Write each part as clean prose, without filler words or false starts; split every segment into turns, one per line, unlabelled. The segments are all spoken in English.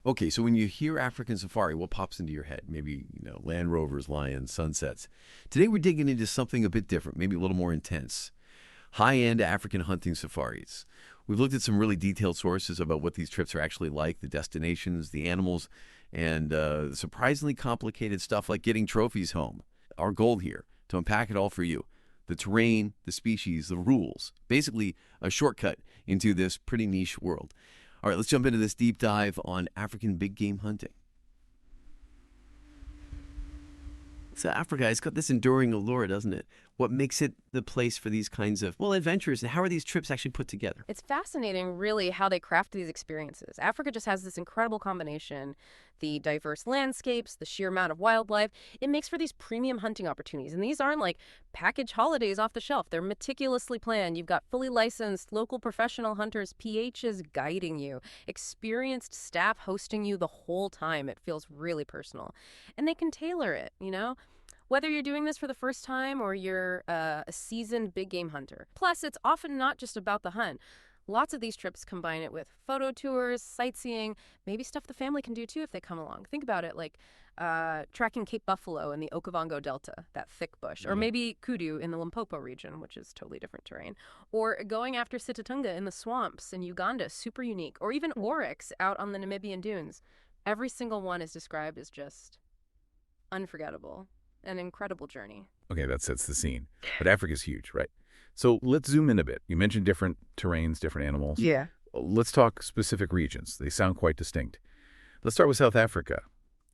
Okay, so when you hear African safari, what pops into your head? Maybe, Land Rovers, lions, sunsets. Today we're digging into something a bit different, maybe a little more intense. High-end African hunting safaris. We've looked at some really detailed sources about what these trips are actually like, the destinations, the animals, and surprisingly complicated stuff like getting trophies home. Our goal here, to unpack it all for you. The terrain, the species, the rules. Basically, a shortcut into this pretty niche world. All right, let's jump into this deep dive on African big game hunting. So Africa, it's got this enduring allure, doesn't it? What makes it the place for these kinds of, adventures, and how are these trips actually put together?
It's fascinating, really, how they craft these experiences. Africa just has this incredible combination. The diverse landscapes, the sheer amount of wildlife, it makes for these premium hunting opportunities. And these aren't like package holidays off the shelf. They're meticulously planned. You've got fully licensed local professional hunters, PHs guiding you, experienced staff hosting you the whole time. It feels really personal. And they can tailor it, whether you're doing this for the first time or you're a seasoned big game hunter. Plus, it's often not just about the hunt. Lots of these trips combine it with photo tours, sightseeing, maybe stuff the family can do too if they come along. Think about it, like tracking Cape Buffalo in the Okavango Delta, that thick bush, or maybe kudu in the Limpopo region, which is totally different terrain, or going after Sitatunga in the swamps in Uganda, super unique, or even oryx out on the Namibian dunes. Every single one is described as just unforgettable. An incredible journey.
Okay, that sets the scene. But Africa's huge, right? So let's zoom in a bit. You mentioned different terrains, different animals.
Yeah.
Let's talk specific regions. They sound quite distinct. Let's start with South Africa.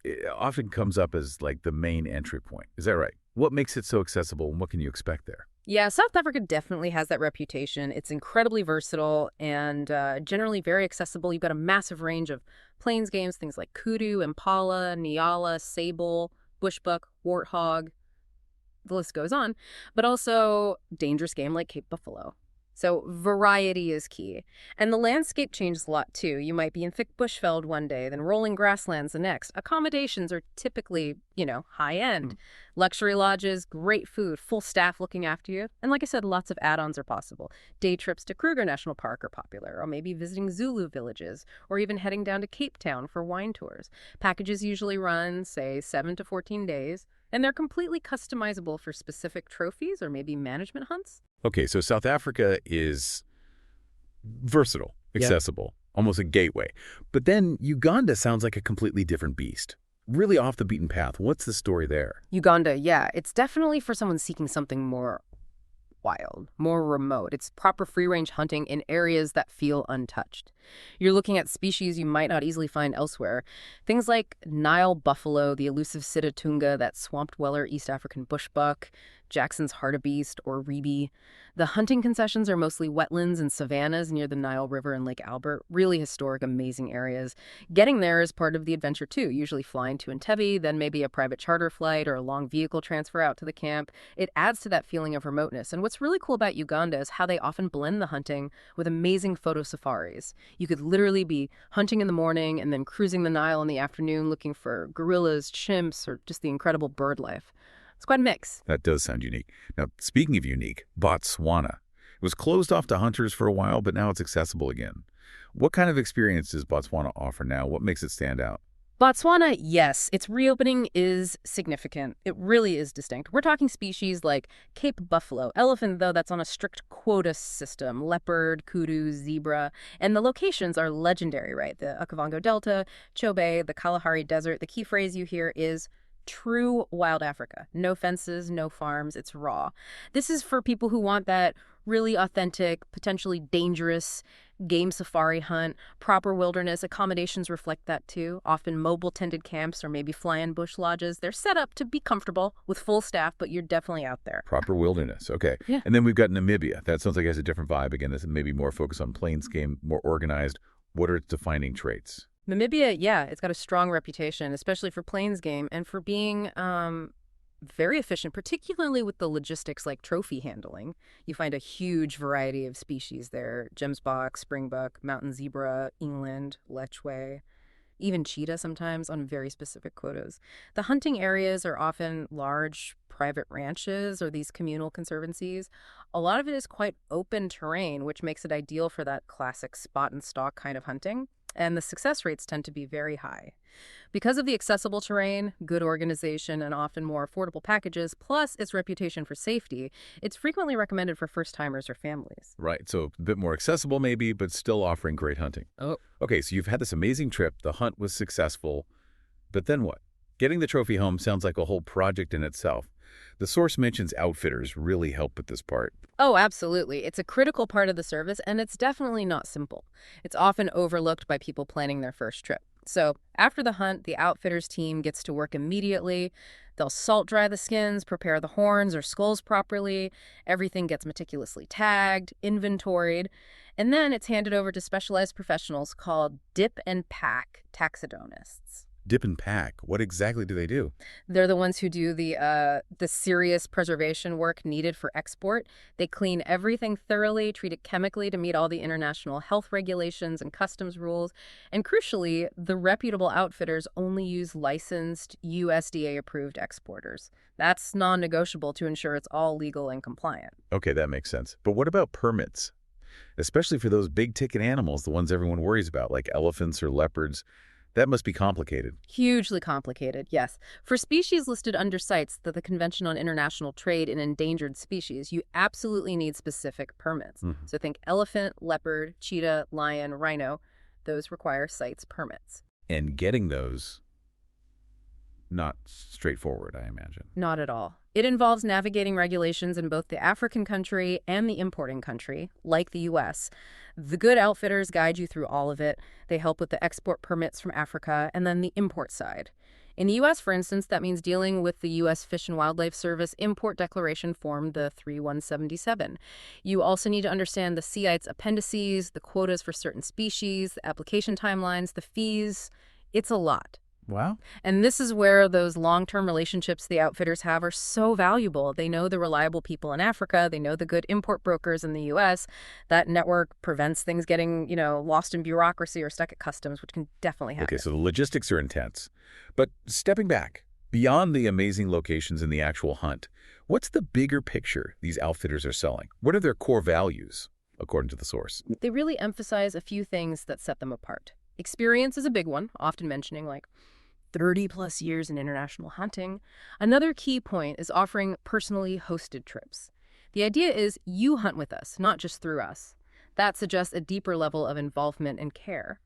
It often comes up as like the main entry point. Is that right? What makes it so accessible, and what can you expect there?
Yeah, South Africa definitely has that reputation. It's incredibly versatile and generally very accessible. You've got a massive range of plains games, things like kudu, impala, nyala, sable, bushbuck, warthog, the list goes on, but also dangerous game like Cape Buffalo. So variety is key. And the landscape changes a lot too. You might be in thick bushveld one day, then rolling grasslands the next. Accommodations are typically, high end. Luxury lodges, great food, full staff looking after you. And like I said, lots of add-ons are possible. Day trips to Kruger National Park are popular, or maybe visiting Zulu villages, or even heading down to Cape Town for wine tours. Packages usually run, say, 7 to 14 days, and they're completely customizable for specific trophies or maybe management hunts.
Okay, so South Africa is versatile, accessible, almost a gateway. But then Uganda sounds like a completely different beast. Really off the beaten path. What's the story there?
Uganda, yeah. It's definitely for someone seeking something more wild, more remote. It's proper free-range hunting in areas that feel untouched. You're looking at species you might not easily find elsewhere. Things like Nile buffalo, the elusive Sitatunga, that swamp dweller East African bushbuck, Jackson's hartebeest, or rebi. The hunting concessions are mostly wetlands and savannas near the Nile River and Lake Albert. Really historic, amazing areas. Getting there is part of the adventure too, usually flying to Entebbe, then maybe a private charter flight or a long vehicle transfer out to the camp. It adds to that feeling of remoteness. And what's really cool about Uganda is how they often blend the hunting with amazing photo safaris. You could literally be hunting in the morning and then cruising the Nile in the afternoon looking for gorillas, chimps, or just the incredible bird life. It's quite a mix.
That does sound unique. Now, speaking of unique, Botswana. It was closed off to hunters for a while, but now it's accessible again. What kind of experience does Botswana offer now? What makes it stand out?
Botswana, yes, its reopening is significant. It really is distinct. We're talking species like Cape buffalo, elephant, though that's on a strict quota system, leopard, kudu, zebra, and the locations are legendary, right? The Okavango Delta, Chobe, the Kalahari Desert. The key phrase you hear is true wild Africa. No fences, no farms, it's raw. This is for people who want that really authentic, potentially dangerous game safari hunt. Proper wilderness accommodations reflect that too. Often mobile tended camps or maybe fly-in bush lodges. They're set up to be comfortable with full staff, but you're definitely out there.
Proper wilderness, okay.
Yeah.
And then we've got Namibia. That sounds like it has a different vibe. Again, this is maybe more focused on plains game, more organized. What are its defining traits?
Namibia, yeah, it's got a strong reputation, especially for plains game and for being very efficient, particularly with the logistics like trophy handling. You find a huge variety of species there: gemsbok, springbuck, mountain zebra, eland, lechwe, even cheetah sometimes on very specific quotas. The hunting areas are often large private ranches or these communal conservancies. A lot of it is quite open terrain, which makes it ideal for that classic spot and stalk kind of hunting. and the success rates tend to be very high. Because of the accessible terrain, good organization, and often more affordable packages, plus its reputation for safety, it's frequently recommended for first-timers or families.
Right, so a bit more accessible maybe, but still offering great hunting.
Oh.
Okay, so you've had this amazing trip, the hunt was successful, but then what? Getting the trophy home sounds like a whole project in itself. The source mentions outfitters really help with this part.
Oh, absolutely. It's a critical part of the service, and it's definitely not simple. It's often overlooked by people planning their first trip. So after the hunt, the outfitters team gets to work immediately. They'll salt dry the skins, prepare the horns or skulls properly. Everything gets meticulously tagged, inventoried, and then it's handed over to specialized professionals called dip and pack taxidonists.
Dip and pack, what exactly do they do?
They're the ones who do the serious preservation work needed for export. They clean everything thoroughly, treat it chemically to meet all the international health regulations and customs rules. And crucially, the reputable outfitters only use licensed USDA-approved exporters. That's non-negotiable to ensure it's all legal and compliant.
Okay, that makes sense. But what about permits? Especially for those big-ticket animals, the ones everyone worries about, like elephants or leopards. That must be complicated.
Hugely complicated, yes. For species listed under CITES, the Convention on International Trade in Endangered Species, you absolutely need specific permits. So think elephant, leopard, cheetah, lion, rhino. Those require CITES permits.
And getting those, not straightforward, I imagine.
Not at all. It involves navigating regulations in both the African country and the importing country, like the U.S. The good outfitters guide you through all of it. They help with the export permits from Africa and then the import side. In the U.S., for instance, that means dealing with the U.S. Fish and Wildlife Service Import Declaration Form, the 3177. You also need to understand the CITES appendices, the quotas for certain species, the application timelines, the fees. It's a lot.
Wow.
And this is where those long-term relationships the outfitters have are so valuable. They know the reliable people in Africa. They know the good import brokers in the U.S. That network prevents things getting, lost in bureaucracy or stuck at customs, which can definitely happen.
Okay, so the logistics are intense. But stepping back, beyond the amazing locations in the actual hunt, what's the bigger picture these outfitters are selling? What are their core values, according to the source?
They really emphasize a few things that set them apart. Experience is a big one, often mentioning 30-plus years in international hunting. Another key point is offering personally hosted trips. The idea is you hunt with us, not just through us. That suggests a deeper level of involvement and care.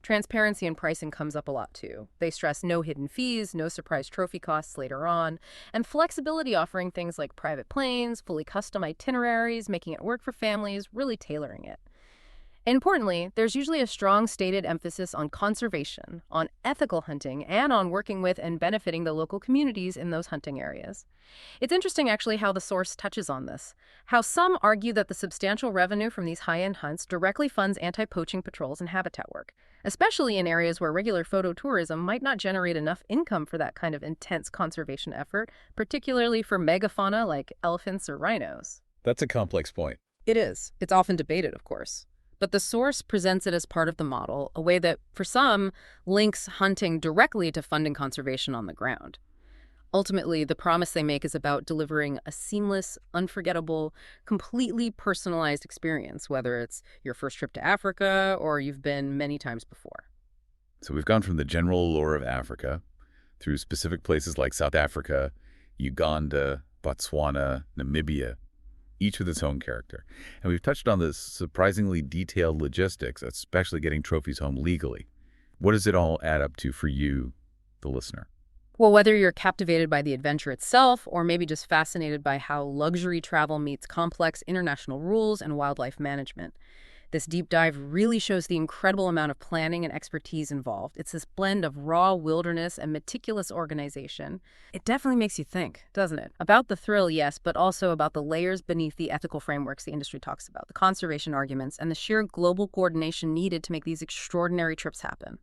Transparency and pricing comes up a lot, too. They stress no hidden fees, no surprise trophy costs later on, and flexibility, offering things like private planes, fully custom itineraries, making it work for families, really tailoring it. Importantly, there's usually a strong stated emphasis on conservation, on ethical hunting, and on working with and benefiting the local communities in those hunting areas. It's interesting, actually, how the source touches on this, how some argue that the substantial revenue from these high-end hunts directly funds anti-poaching patrols and habitat work, especially in areas where regular phototourism might not generate enough income for that kind of intense conservation effort, particularly for megafauna like elephants or rhinos.
That's a complex point.
It is. It's often debated, of course. But the source presents it as part of the model, a way that, for some, links hunting directly to funding conservation on the ground. Ultimately, the promise they make is about delivering a seamless, unforgettable, completely personalized experience, whether it's your first trip to Africa or you've been many times before.
So we've gone from the general allure of Africa through specific places like South Africa, Uganda, Botswana, Namibia, each with its own character. And we've touched on the surprisingly detailed logistics, especially getting trophies home legally. What does it all add up to for you, the listener?
Well, whether you're captivated by the adventure itself or maybe just fascinated by how luxury travel meets complex international rules and wildlife management, this deep dive really shows the incredible amount of planning and expertise involved. It's this blend of raw wilderness and meticulous organization. It definitely makes you think, doesn't it? About the thrill, yes, but also about the layers beneath the ethical frameworks the industry talks about, the conservation arguments, and the sheer global coordination needed to make these extraordinary trips happen.